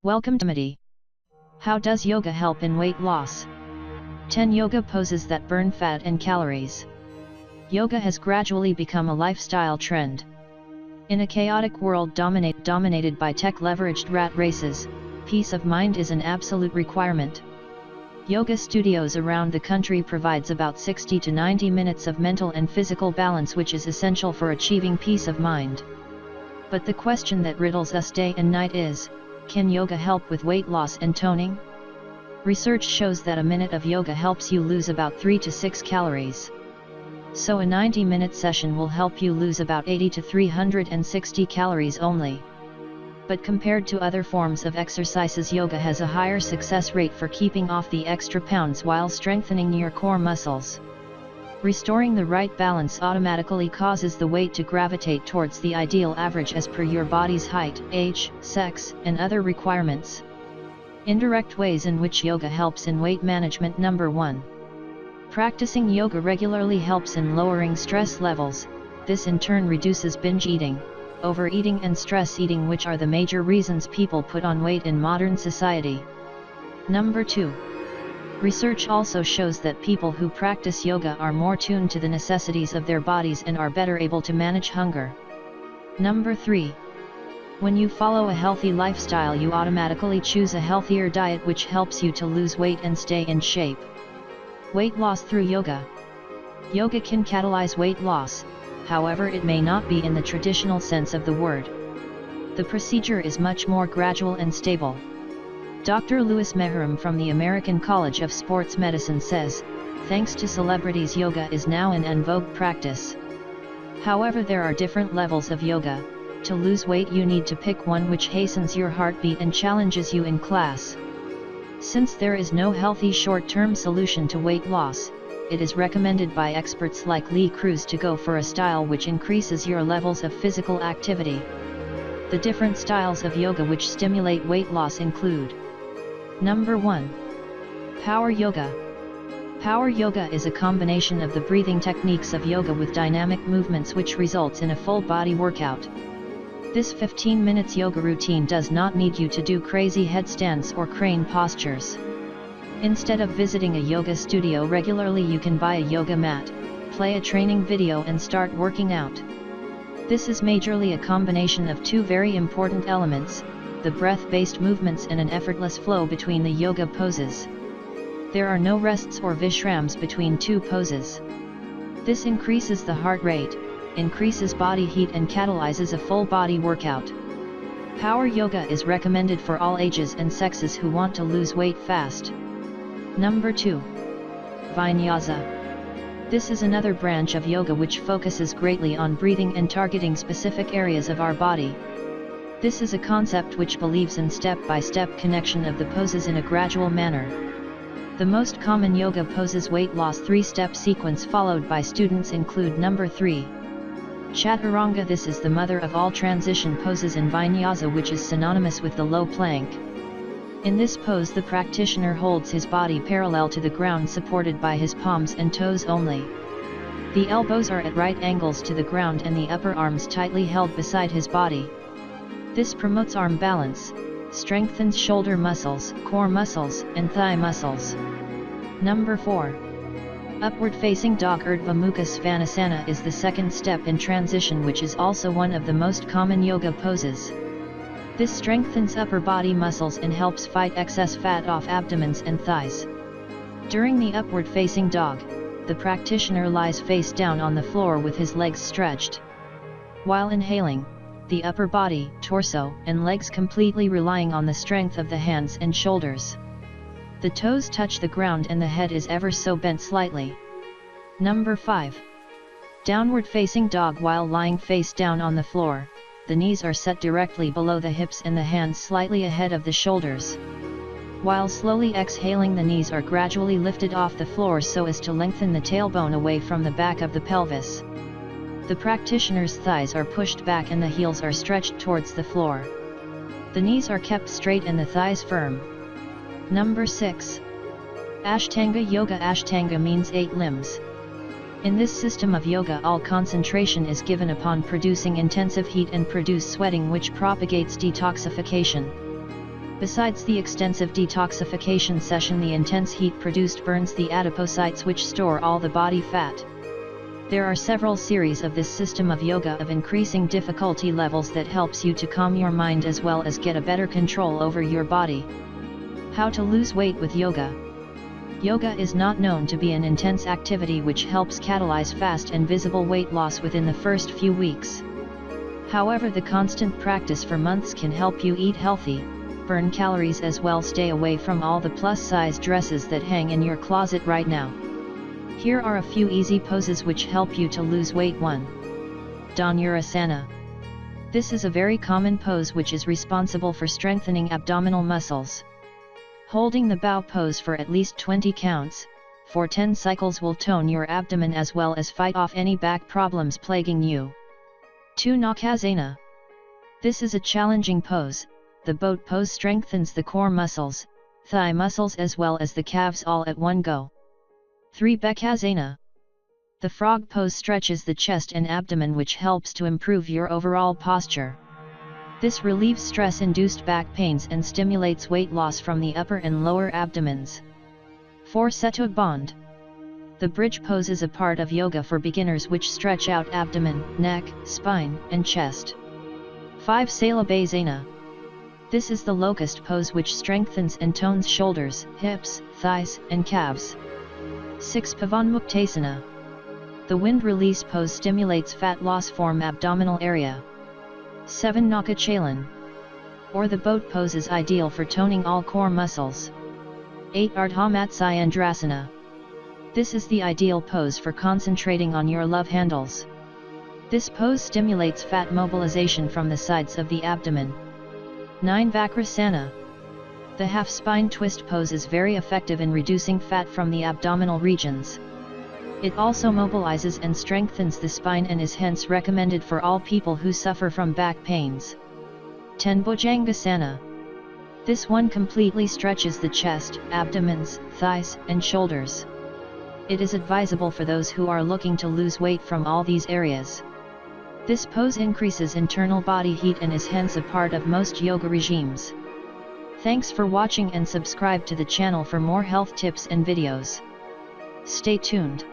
Welcome to Midi. How does yoga help in weight loss? 10 yoga poses that burn fat and calories. Yoga has gradually become a lifestyle trend. In a chaotic world dominated by tech-leveraged rat races, peace of mind is an absolute requirement. Yoga studios around the country provides about 60 to 90 minutes of mental and physical balance, which is essential for achieving peace of mind. But the question that riddles us day and night is, can yoga help with weight loss and toning? Research shows that a minute of yoga helps you lose about 3 to 6 calories. So a 90-minute session will help you lose about 80 to 360 calories only. But compared to other forms of exercises, yoga has a higher success rate for keeping off the extra pounds while strengthening your core muscles. Restoring the right balance automatically causes the weight to gravitate towards the ideal average as per your body's height, age, sex, and other requirements. Indirect ways in which yoga helps in weight management. Number 1. Practicing yoga regularly helps in lowering stress levels. This in turn reduces binge eating, overeating and stress eating, which are the major reasons people put on weight in modern society. Number 2. Research also shows that people who practice yoga are more tuned to the necessities of their bodies and are better able to manage hunger. Number 3. When you follow a healthy lifestyle, you automatically choose a healthier diet, which helps you to lose weight and stay in shape. Weight loss through yoga. Yoga can catalyze weight loss, however it may not be in the traditional sense of the word. The procedure is much more gradual and stable. Dr. Louis Mehram from the American College of Sports Medicine says, thanks to celebrities, yoga is now an en vogue practice. However, there are different levels of yoga. To lose weight, you need to pick one which hastens your heartbeat and challenges you in class. Since there is no healthy short-term solution to weight loss, it is recommended by experts like Lee Cruz to go for a style which increases your levels of physical activity. The different styles of yoga which stimulate weight loss include: Number 1. Power yoga. Power yoga is a combination of the breathing techniques of yoga with dynamic movements, which results in a full body workout. This 15 minutes yoga routine does not need you to do crazy headstands or crane postures. Instead of visiting a yoga studio regularly, you can buy a yoga mat, play a training video and start working out. This is majorly a combination of two very important elements: the breath-based movements and an effortless flow between the yoga poses. There are no rests or vishrams between two poses. This increases the heart rate, increases body heat and catalyzes a full body workout. Power yoga is recommended for all ages and sexes who want to lose weight fast. Number 2. Vinyasa. This is another branch of yoga which focuses greatly on breathing and targeting specific areas of our body. This is a concept which believes in step-by-step connection of the poses in a gradual manner. The most common yoga poses weight loss 3-step sequence followed by students include: Number 3. Chaturanga. This is the mother of all transition poses in Vinyasa, which is synonymous with the low plank. In this pose, the practitioner holds his body parallel to the ground, supported by his palms and toes only. The elbows are at right angles to the ground and the upper arms tightly held beside his body. This promotes arm balance, strengthens shoulder muscles, core muscles, and thigh muscles. Number 4. Upward facing dog. Urdhva Mukha Svanasana is the second step in transition, which is also one of the most common yoga poses. This strengthens upper body muscles and helps fight excess fat off abdomens and thighs. During the upward facing dog, the practitioner lies face down on the floor with his legs stretched. While inhaling, the upper body, torso, and legs completely relying on the strength of the hands and shoulders. The toes touch the ground and the head is ever so bent slightly. Number 5. Downward facing dog. While lying face down on the floor, the knees are set directly below the hips and the hands slightly ahead of the shoulders. While slowly exhaling, the knees are gradually lifted off the floor so as to lengthen the tailbone away from the back of the pelvis. The practitioner's thighs are pushed back and the heels are stretched towards the floor. The knees are kept straight and the thighs firm. Number 6. Ashtanga yoga. Ashtanga means 8 limbs. In this system of yoga, all concentration is given upon producing intensive heat and produce sweating, which propagates detoxification. Besides the extensive detoxification session, the intense heat produced burns the adipocytes which store all the body fat. There are several series of this system of yoga of increasing difficulty levels that helps you to calm your mind as well as get a better control over your body. How to lose weight with yoga. Yoga is not known to be an intense activity which helps catalyze fast and visible weight loss within the first few weeks. However, the constant practice for months can help you eat healthy, burn calories as well, stay away from all the plus-size dresses that hang in your closet right now. Here are a few easy poses which help you to lose weight. 1. Dhanurasana. This is a very common pose which is responsible for strengthening abdominal muscles. Holding the bow pose for at least 20 counts, for 10 cycles will tone your abdomen as well as fight off any back problems plaguing you. 2. Naukasana. This is a challenging pose. The boat pose strengthens the core muscles, thigh muscles as well as the calves all at one go. 3. Naukasana. The frog pose stretches the chest and abdomen which helps to improve your overall posture. This relieves stress-induced back pains and stimulates weight loss from the upper and lower abdomens. 4. Setu Bond. The bridge pose is a part of yoga for beginners which stretch out abdomen, neck, spine, and chest. 5. Salabhasana. This is the locust pose which strengthens and tones shoulders, hips, thighs, and calves. 6. Pavanmuktasana. The wind release pose stimulates fat loss from abdominal area. 7. Naukasana. Or the boat pose is ideal for toning all core muscles. 8. Dhanurasana. This is the ideal pose for concentrating on your love handles. This pose stimulates fat mobilization from the sides of the abdomen. 9. Vakrasana. The half spine twist pose is very effective in reducing fat from the abdominal regions. It also mobilizes and strengthens the spine and is hence recommended for all people who suffer from back pains. 10. Bhujangasana. This one completely stretches the chest, abdomens, thighs, and shoulders. It is advisable for those who are looking to lose weight from all these areas. This pose increases internal body heat and is hence a part of most yoga regimes. Thanks for watching and subscribe to the channel for more health tips and videos. Stay tuned.